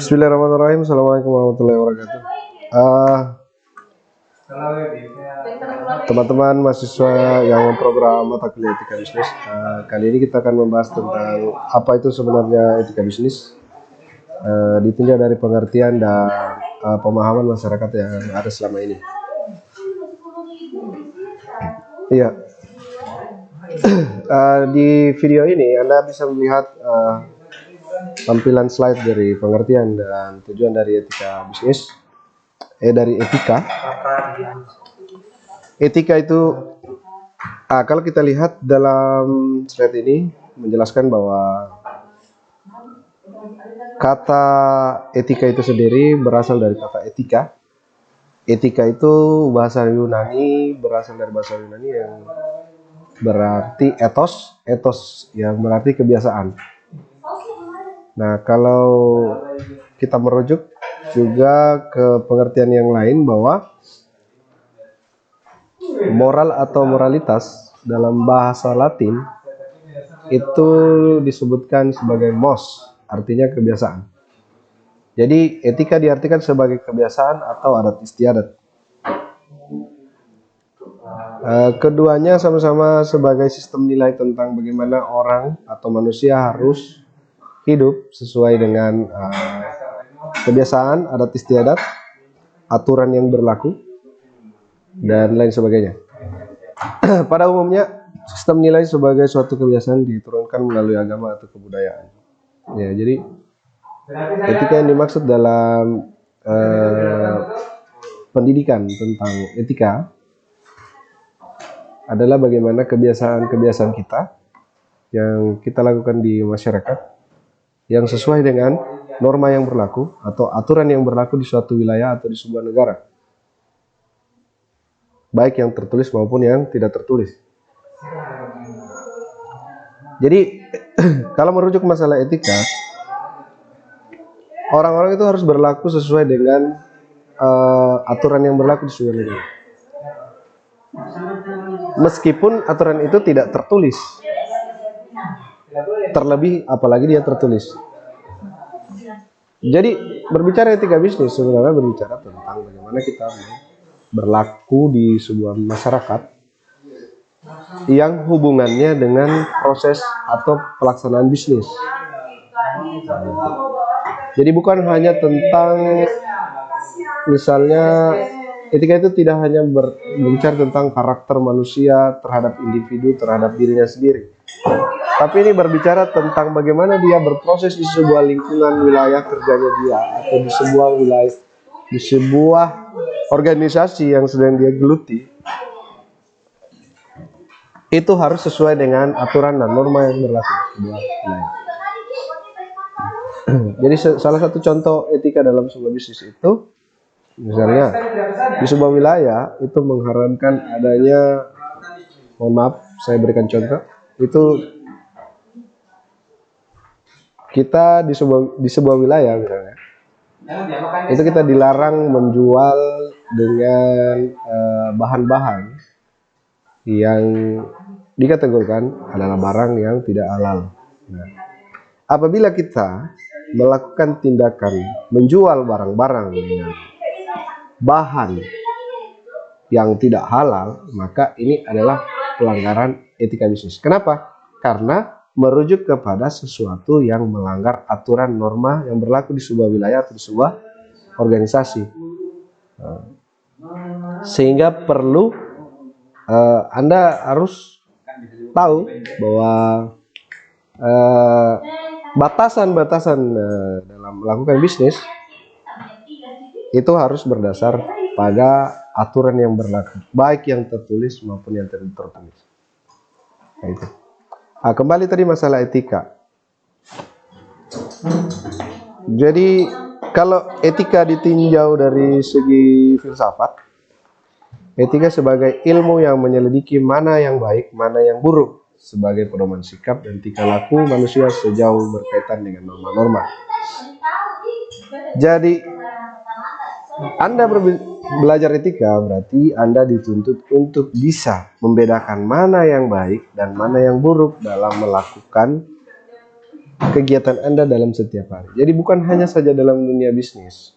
Bismillahirrahmanirrahim. Assalamualaikum warahmatullahi wabarakatuh. Teman-teman mahasiswa yang program mata kuliah etika bisnis, kali ini kita akan membahas tentang apa itu sebenarnya etika bisnis, ditinjau dari pengertian dan pemahaman masyarakat yang ada selama ini. Iya. Di video ini Anda bisa melihat tampilan slide dari pengertian dan tujuan dari etika bisnis. Dari etika. Etika itu, kalau kita lihat dalam slide ini menjelaskan bahwa kata etika itu sendiri berasal dari kata etika. Etika itu bahasa Yunani, berasal dari bahasa Yunani yang berarti etos, etos yang berarti kebiasaan. Nah, kalau kita merujuk juga ke pengertian yang lain bahwa moral atau moralitas dalam bahasa Latin itu disebutkan sebagai mos, artinya kebiasaan. Jadi etika diartikan sebagai kebiasaan atau adat istiadat. Keduanya sama-sama sebagai sistem nilai tentang bagaimana orang atau manusia harus hidup sesuai dengan kebiasaan, adat istiadat, aturan yang berlaku, dan lain sebagainya. Pada umumnya, sistem nilai sebagai suatu kebiasaan diturunkan melalui agama atau kebudayaan. Ya, jadi etika yang dimaksud dalam pendidikan tentang etika adalah bagaimana kebiasaan-kebiasaan kita yang kita lakukan di masyarakat yang sesuai dengan norma yang berlaku atau aturan yang berlaku di suatu wilayah atau di sebuah negara, baik yang tertulis maupun yang tidak tertulis. Jadi kalau merujuk masalah etika, orang-orang itu harus berlaku sesuai dengan aturan yang berlaku di sebuah negara, meskipun aturan itu tidak tertulis. Terlebih apalagi dia tertulis. Jadi berbicara etika bisnis sebenarnya berbicara tentang bagaimana kita berlaku di sebuah masyarakat yang hubungannya dengan proses atau pelaksanaan bisnis. Jadi bukan hanya tentang, misalnya etika itu tidak hanya berbicara tentang karakter manusia terhadap individu, terhadap dirinya sendiri, tapi ini berbicara tentang bagaimana dia berproses di sebuah lingkungan wilayah kerjanya dia, atau di sebuah wilayah, di sebuah organisasi yang sedang dia geluti. Itu harus sesuai dengan aturan dan norma yang berlaku di sebuah wilayah. Jadi salah satu contoh etika dalam sebuah bisnis itu, misalnya di sebuah wilayah itu mengharamkan adanya, mohon maaf saya berikan contoh, itu kita di sebuah wilayah misalnya, itu kita dilarang menjual dengan bahan-bahan yang dikategorikan adalah barang yang tidak halal. Nah, apabila kita melakukan tindakan menjual barang-barang dengan bahan yang tidak halal, maka ini adalah pelanggaran etika bisnis. Kenapa? Karena merujuk kepada sesuatu yang melanggar aturan norma yang berlaku di sebuah wilayah atau di sebuah organisasi. Sehingga perlu Anda harus tahu bahwa batasan-batasan dalam melakukan bisnis itu harus berdasar pada aturan yang berlaku, baik yang tertulis maupun yang tidak tertulis. Nah, itu. Kembali tadi masalah etika. Jadi kalau etika ditinjau dari segi filsafat, etika sebagai ilmu yang menyelidiki mana yang baik, mana yang buruk sebagai pedoman sikap dan tingkah laku manusia sejauh berkaitan dengan norma-norma. Jadi Anda belajar etika berarti Anda dituntut untuk bisa membedakan mana yang baik dan mana yang buruk dalam melakukan kegiatan Anda dalam setiap hari. Jadi bukan hanya saja dalam dunia bisnis.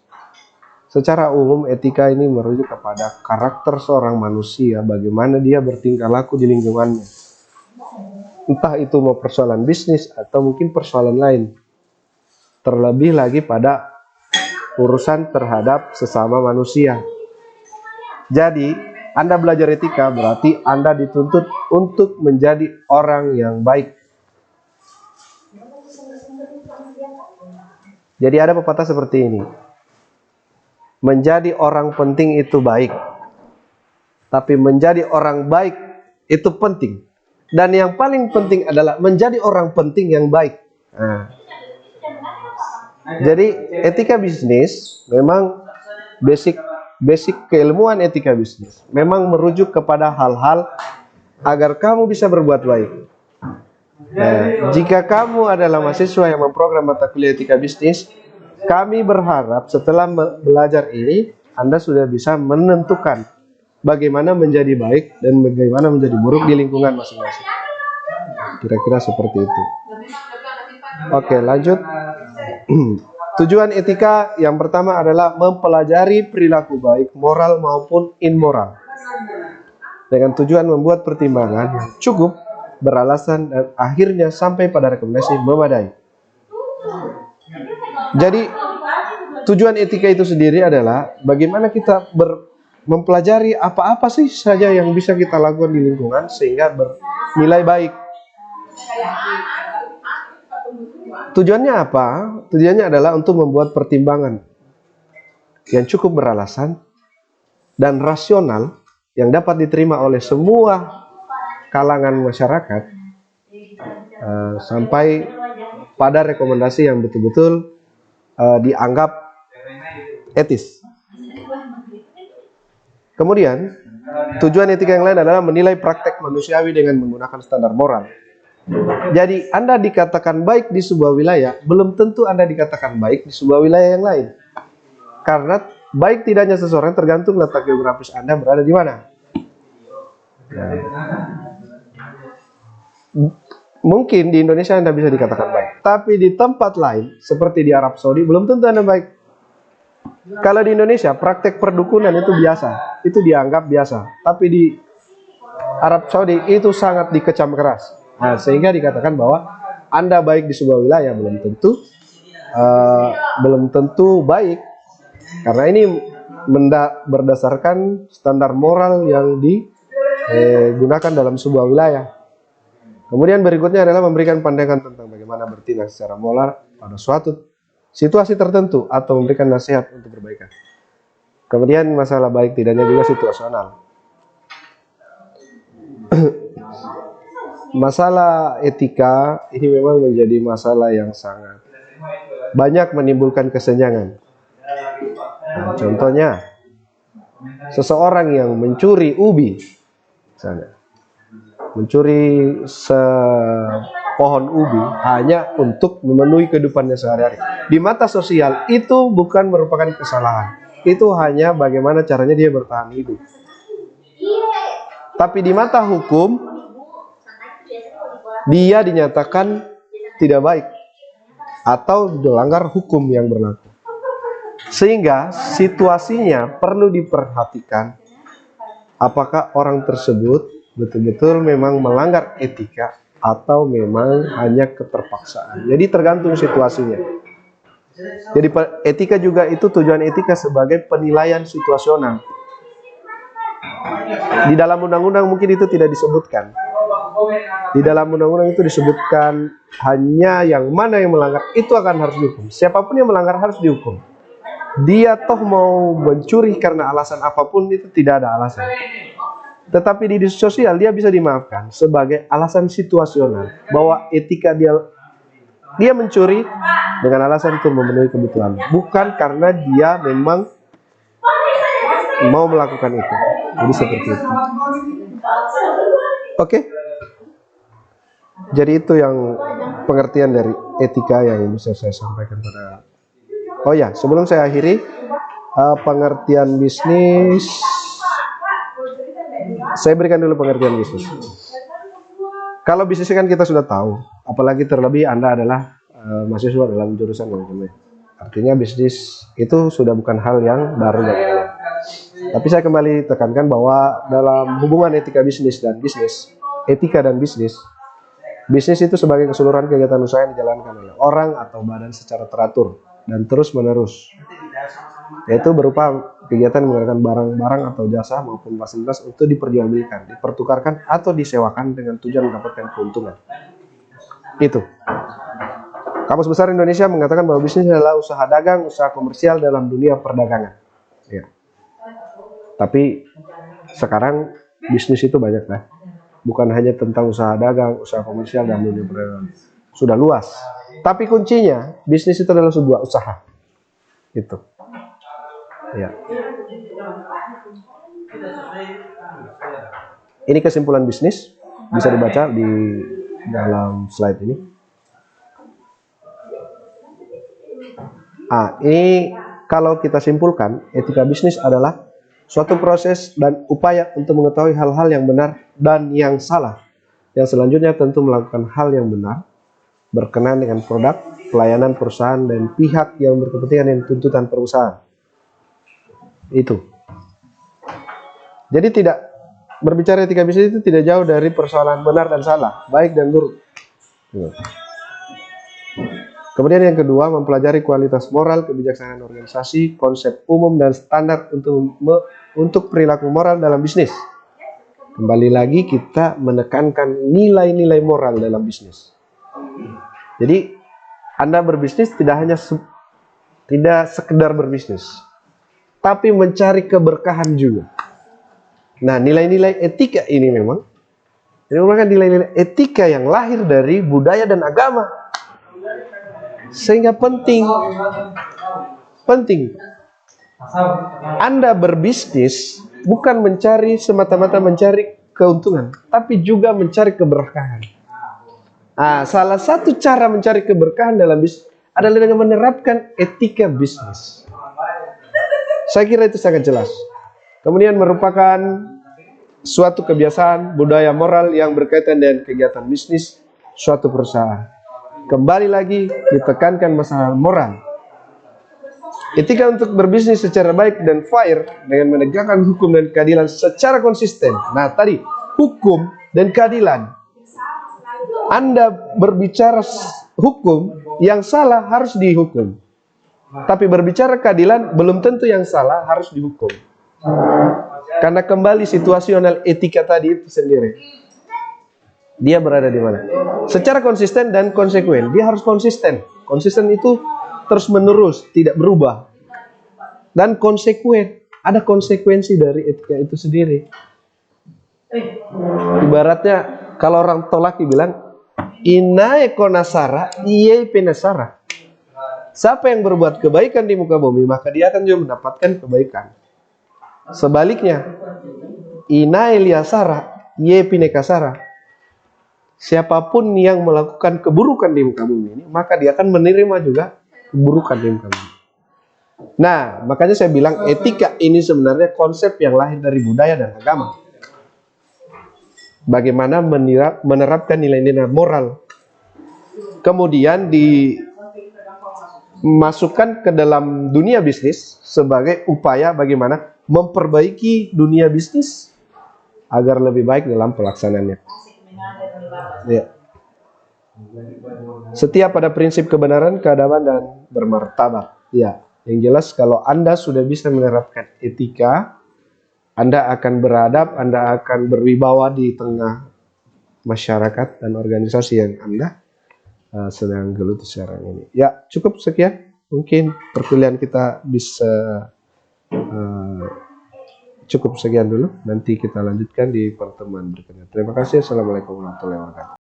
Secara umum etika ini merujuk kepada karakter seorang manusia, bagaimana dia bertingkah laku di lingkungannya. Entah itu mau persoalan bisnis atau mungkin persoalan lain. Terlebih lagi pada urusan terhadap sesama manusia. Jadi, Anda belajar etika berarti Anda dituntut untuk menjadi orang yang baik. Jadi ada pepatah seperti ini. Menjadi orang penting itu baik. Tapi menjadi orang baik itu penting. Dan yang paling penting adalah menjadi orang penting yang baik. Nah. Jadi etika bisnis memang basic keilmuan etika bisnis memang merujuk kepada hal-hal agar kamu bisa berbuat baik. Nah, jika kamu adalah mahasiswa yang memprogram mata kuliah etika bisnis, kami berharap setelah belajar ini Anda sudah bisa menentukan bagaimana menjadi baik dan bagaimana menjadi buruk di lingkungan masing-masing. Kira-kira seperti itu. Oke, lanjut. Tujuan etika yang pertama adalah mempelajari perilaku baik, moral maupun immoral. Dengan tujuan membuat pertimbangan yang cukup, beralasan, dan akhirnya sampai pada rekomendasi memadai. Jadi, tujuan etika itu sendiri adalah bagaimana kita mempelajari apa-apa sih saja yang bisa kita lakukan di lingkungan sehingga bernilai baik. Tujuannya apa? Tujuannya adalah untuk membuat pertimbangan yang cukup beralasan dan rasional yang dapat diterima oleh semua kalangan masyarakat sampai pada rekomendasi yang betul-betul dianggap etis. Kemudian, tujuan etika yang lain adalah menilai praktek manusiawi dengan menggunakan standar moral. Jadi, Anda dikatakan baik di sebuah wilayah, belum tentu Anda dikatakan baik di sebuah wilayah yang lain. Karena baik tidaknya seseorang tergantung letak geografis Anda berada di mana. Nah, mungkin di Indonesia Anda bisa dikatakan baik, tapi di tempat lain, seperti di Arab Saudi, belum tentu Anda baik. Kalau di Indonesia, praktek perdukunan itu biasa, itu dianggap biasa. Tapi di Arab Saudi itu sangat dikecam keras. Nah, sehingga dikatakan bahwa Anda baik di sebuah wilayah belum tentu baik, karena ini berdasarkan standar moral yang digunakan dalam sebuah wilayah. Kemudian berikutnya adalah memberikan pandangan tentang bagaimana bertindak secara moral pada suatu situasi tertentu atau memberikan nasihat untuk perbaikan. Kemudian masalah baik tidaknya juga situasional. Masalah etika ini memang menjadi masalah yang sangat banyak menimbulkan kesenjangan. Nah, contohnya, seseorang yang mencuri ubi, misalnya, mencuri sepohon ubi hanya untuk memenuhi kehidupannya sehari-hari. Di mata sosial itu bukan merupakan kesalahan. Itu hanya bagaimana caranya dia bertahan hidup. Tapi di mata hukum, dia dinyatakan tidak baik atau melanggar hukum yang berlaku. Sehingga situasinya perlu diperhatikan apakah orang tersebut betul-betul memang melanggar etika atau memang hanya keterpaksaan. Jadi tergantung situasinya. Jadi etika juga itu, tujuan etika sebagai penilaian situasional. Di dalam undang-undang mungkin itu tidak disebutkan. Di dalam undang-undang itu disebutkan hanya yang mana yang melanggar itu akan harus dihukum. Siapapun yang melanggar harus dihukum. Dia toh mau mencuri karena alasan apapun itu tidak ada alasan. Tetapi di sosial dia bisa dimaafkan sebagai alasan situasional, bahwa etika dia mencuri dengan alasan untuk memenuhi kebutuhan, bukan karena dia memang mau melakukan itu. Jadi seperti itu. Oke. Jadi itu yang pengertian dari etika yang bisa saya sampaikan pada. Oh ya, sebelum saya akhiri, pengertian bisnis, saya berikan dulu pengertian bisnis. Kalau bisnis kan kita sudah tahu, apalagi terlebih Anda adalah mahasiswa dalam jurusan manajemen. Artinya bisnis itu sudah bukan hal yang baru bagi kalian. Tapi saya kembali tekankan bahwa dalam hubungan etika bisnis dan bisnis, etika dan bisnis itu sebagai keseluruhan kegiatan usaha yang dijalankan oleh orang atau badan secara teratur dan terus menerus, yaitu berupa kegiatan menggunakan barang-barang atau jasa maupun fasilitas untuk diperjualbelikan, dipertukarkan atau disewakan dengan tujuan mendapatkan keuntungan. Itu. Kamus Besar Indonesia mengatakan bahwa bisnis adalah usaha dagang, usaha komersial dalam dunia perdagangan. Ya. Tapi sekarang bisnis itu banyak lah. Bukan hanya tentang usaha dagang, usaha komersial dalam dunia perdagangan. Sudah luas. Tapi kuncinya bisnis itu adalah sebuah usaha. Itu. Ya. Ini kesimpulan bisnis, bisa dibaca di dalam slide ini. Ini kalau kita simpulkan, etika bisnis adalah suatu proses dan upaya untuk mengetahui hal-hal yang benar dan yang salah. Yang selanjutnya tentu melakukan hal yang benar berkenaan dengan produk, pelayanan perusahaan dan pihak yang berkepentingan dengan tuntutan perusahaan. Itu. Jadi tidak berbicara etika bisnis itu tidak jauh dari persoalan benar dan salah, baik dan buruk. Kemudian yang kedua, mempelajari kualitas moral, kebijaksanaan organisasi, konsep umum dan standar untuk perilaku moral dalam bisnis. Kembali lagi kita menekankan nilai-nilai moral dalam bisnis. Jadi Anda berbisnis tidak sekedar berbisnis, tapi mencari keberkahan juga. Nah, nilai-nilai etika ini merupakan nilai-nilai etika yang lahir dari budaya dan agama. Sehingga penting Anda berbisnis bukan semata-mata mencari keuntungan, tapi juga mencari keberkahan. Salah satu cara mencari keberkahan dalam bisnis adalah dengan menerapkan etika bisnis. Saya kira itu sangat jelas. Kemudian merupakan suatu kebiasaan budaya moral yang berkaitan dengan kegiatan bisnis suatu perusahaan. Kembali lagi ditekankan masalah moral. Etika untuk berbisnis secara baik dan fair dengan menegakkan hukum dan keadilan secara konsisten. Nah, tadi hukum dan keadilan. Anda berbicara hukum, yang salah harus dihukum. Tapi berbicara keadilan, belum tentu yang salah harus dihukum. Karena kembali situasional etika tadi itu sendiri. Dia berada di mana? Secara konsisten dan konsekuen. Dia harus konsisten. Konsisten itu terus menerus, tidak berubah. Dan konsekuen. Ada konsekuensi dari etika itu sendiri. Ibaratnya kalau orang Tolaki bilang, Inae konasara, iye penasara. Siapa yang berbuat kebaikan di muka bumi, maka dia akan juga mendapatkan kebaikan. Sebaliknya, Inae liasara, iye pinekasara. Siapapun yang melakukan keburukan di muka bumi ini, maka dia akan menerima juga keburukan di muka bumi. Nah, makanya saya bilang etika ini sebenarnya konsep yang lahir dari budaya dan agama. Bagaimana menerapkan nilai-nilai moral. Kemudian dimasukkan ke dalam dunia bisnis sebagai upaya bagaimana memperbaiki dunia bisnis agar lebih baik dalam pelaksanaannya. Ya. Setia pada prinsip kebenaran, keadaban dan bermartabat. Ya, yang jelas kalau Anda sudah bisa menerapkan etika, Anda akan beradab, Anda akan berwibawa di tengah masyarakat dan organisasi yang Anda sedang geluti sekarang ini. Ya, cukup sekian. Mungkin perkuliahan kita bisa cukup sekian dulu. Nanti kita lanjutkan di pertemuan berikutnya. Terima kasih. Assalamualaikum warahmatullahi wabarakatuh.